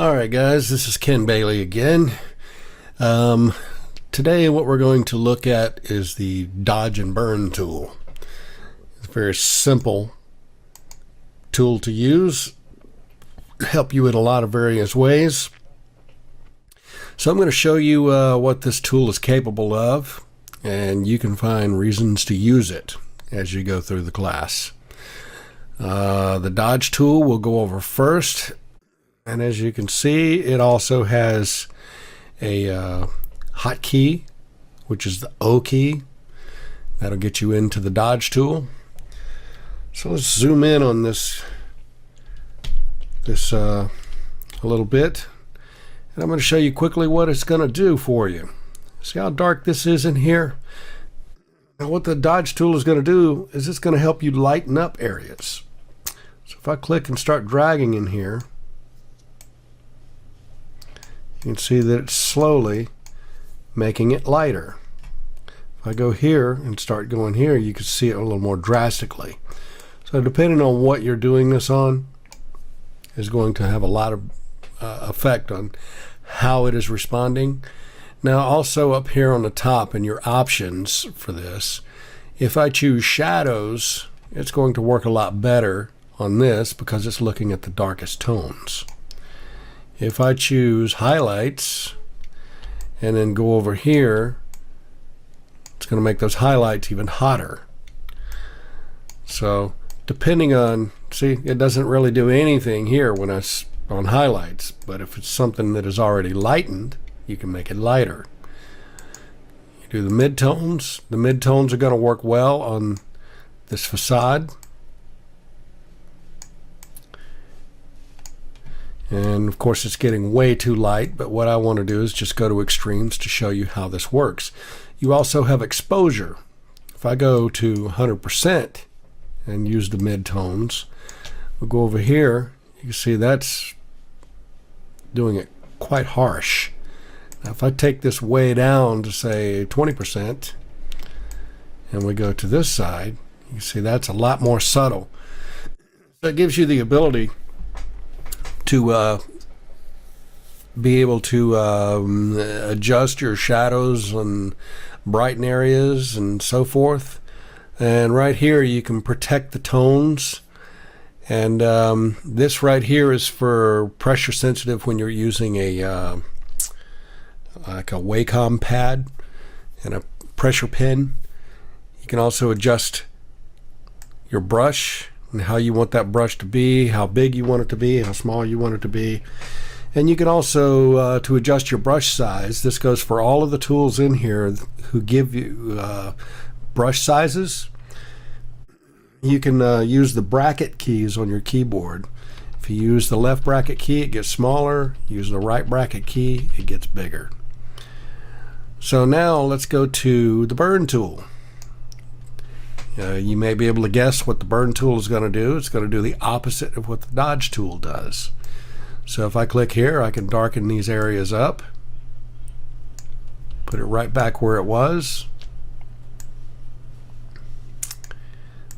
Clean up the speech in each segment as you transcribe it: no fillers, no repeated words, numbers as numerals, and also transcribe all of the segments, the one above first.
Alright guys, this is Ken Bailey again. Today what we're going to look at is the dodge and burn tool. It's a very simple tool to use, help you in a lot of various ways. So I'm going to show you what this tool is capable of, and you can find reasons to use it as you go through the class. The dodge tool we'll go over first. And as you can see, it also has a hotkey, which is the O key. That'll get you into the dodge tool. So let's zoom in on this a little bit. And I'm going to show you quickly what it's going to do for you. See how dark this is in here? Now what the dodge tool is going to do is it's going to help you lighten up areas. So if I click and start dragging in here, you can see that it's slowly making it lighter. If I go here and start going here, you can see it a little more drastically. So depending on what you're doing this on is going to have a lot of effect on how it is responding. Now also up here on the top in your options for this, if I choose shadows, it's going to work a lot better on this because it's looking at the darkest tones. If I choose highlights and then go over here, it's going to make those highlights even hotter. So depending on, see, it doesn't really do anything here when I on highlights, but if it's something that is already lightened, you can make it lighter. You do the midtones. The midtones are going to work well on this facade. And of course it's getting way too light, but what I want to do is just go to extremes to show you how this works. You also have exposure. If I go to 100% and use the midtones, we'll go over here, you can see that's doing it quite harsh. Now if I take this way down to say 20% and we go to this side, you can see that's a lot more subtle. So it gives you the ability to be able to adjust your shadows and brighten areas and so forth. And right here you can protect the tones. And this right here is for pressure sensitive when you're using a like a Wacom pad and a pressure pen. You can also adjust your brush and how you want that brush to be, how big you want it to be, how small you want it to be. And you can also, to adjust your brush size, this goes for all of the tools in here who give you brush sizes. You can use the bracket keys on your keyboard. If you use the left bracket key, it gets smaller. Use the right bracket key, it gets bigger. So now let's go to the burn tool. You may be able to guess what the burn tool is going to do. It's going to do the opposite of what the dodge tool does. So if I click here, I can darken these areas up, put it right back where it was.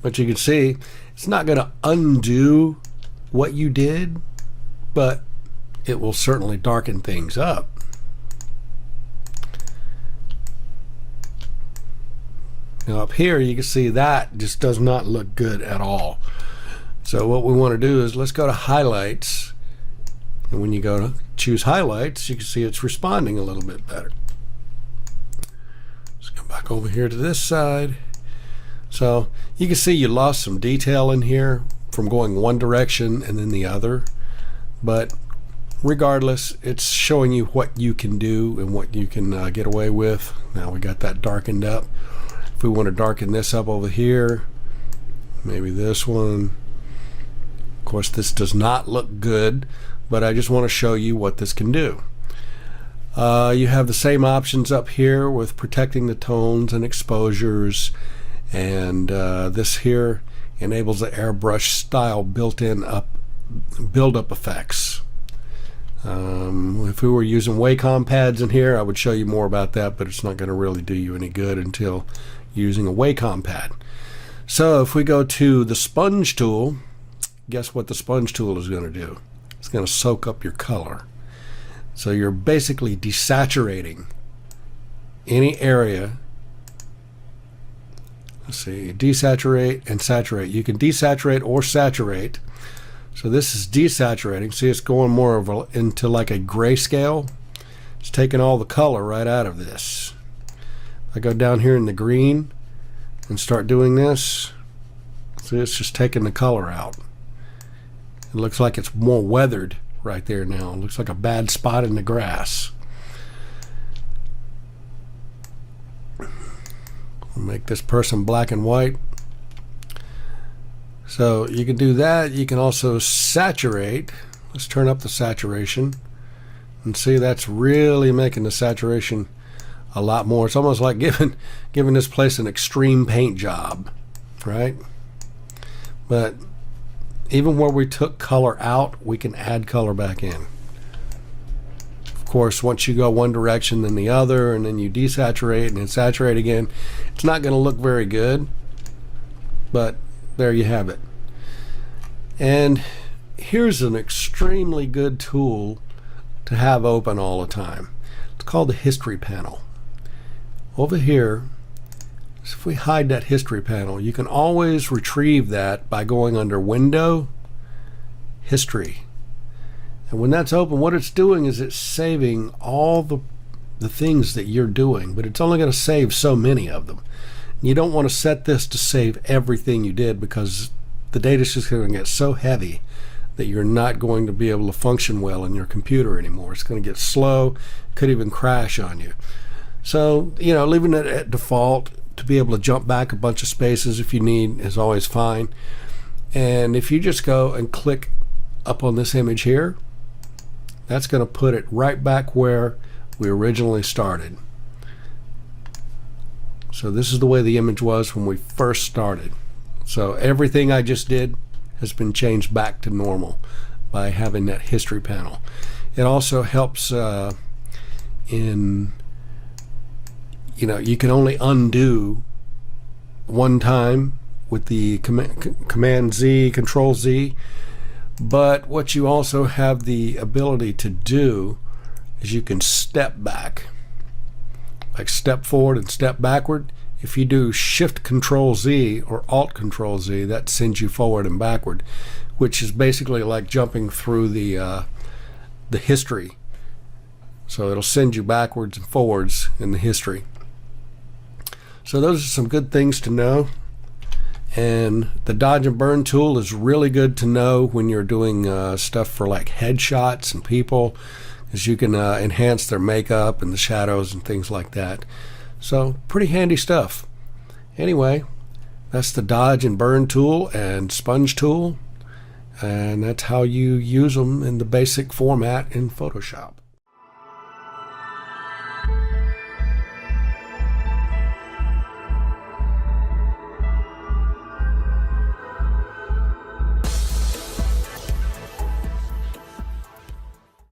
But you can see it's not going to undo what you did, but it will certainly darken things up. Now up here you can see that just does not look good at all. So what we want to do is let's go to highlights, and when you go to choose highlights, you can see it's responding a little bit better. Let's go back over here to this side. So you can see you lost some detail in here from going one direction and then the other, but regardless, it's showing you what you can do and what you can get away with. Now we got that darkened up. If we want to darken this up over here, maybe this one. Of course this does not look good, but I just want to show you what this can do. You have the same options up here with protecting the tones and exposures, and this here enables the airbrush style built-in build-up effects. If we were using Wacom pads in here, I would show you more about that, but it's not going to really do you any good until using a Wacom pad. So if we go to the sponge tool, guess what the sponge tool is going to do? It's going to soak up your color. So you're basically desaturating any area. Let's see, desaturate and saturate. You can desaturate or saturate. So this is desaturating. See, it's going more of into like a grayscale. It's taking all the color right out of this. I go down here in the green and start doing this. See, it's just taking the color out. It looks like it's more weathered right there now. It looks like a bad spot in the grass. We'll make this person black and white. So you can do that. You can also saturate. Let's turn up the saturation. And see, that's really making the saturation a lot more. It's almost like giving this place an extreme paint job, right? But even where we took color out, we can add color back in. Of course, once you go one direction then the other, and then you desaturate and then saturate again, it's not going to look very good. But there you have it. And here's an extremely good tool to have open all the time. It's called the history panel. Over here, if we hide that history panel, you can always retrieve that by going under Window, History. And when that's open, what it's doing is it's saving all the things that you're doing, but it's only going to save so many of them. You don't want to set this to save everything you did, because the data is just going to get so heavy that you're not going to be able to function well in your computer anymore. It's going to get slow, could even crash on you. So, you know, leaving it at default to be able to jump back a bunch of spaces if you need is always fine. And if you just go and click up on this image here, that's going to put it right back where we originally started. So this is the way the image was when we first started. So everything I just did has been changed back to normal by having that history panel. It also helps in, you know, you can only undo one time with the command Z, control Z, but what you also have the ability to do is you can step back, like step forward and step backward. If you do Shift Control Z or Alt Control Z, that sends you forward and backward, which is basically like jumping through the history. So it'll send you backwards and forwards in the history. So those are some good things to know. And the dodge and burn tool is really good to know when you're doing stuff for like headshots and people, as you can enhance their makeup and the shadows and things like that. So pretty handy stuff. Anyway, that's the dodge and burn tool and sponge tool, and that's how you use them in the basic format in Photoshop.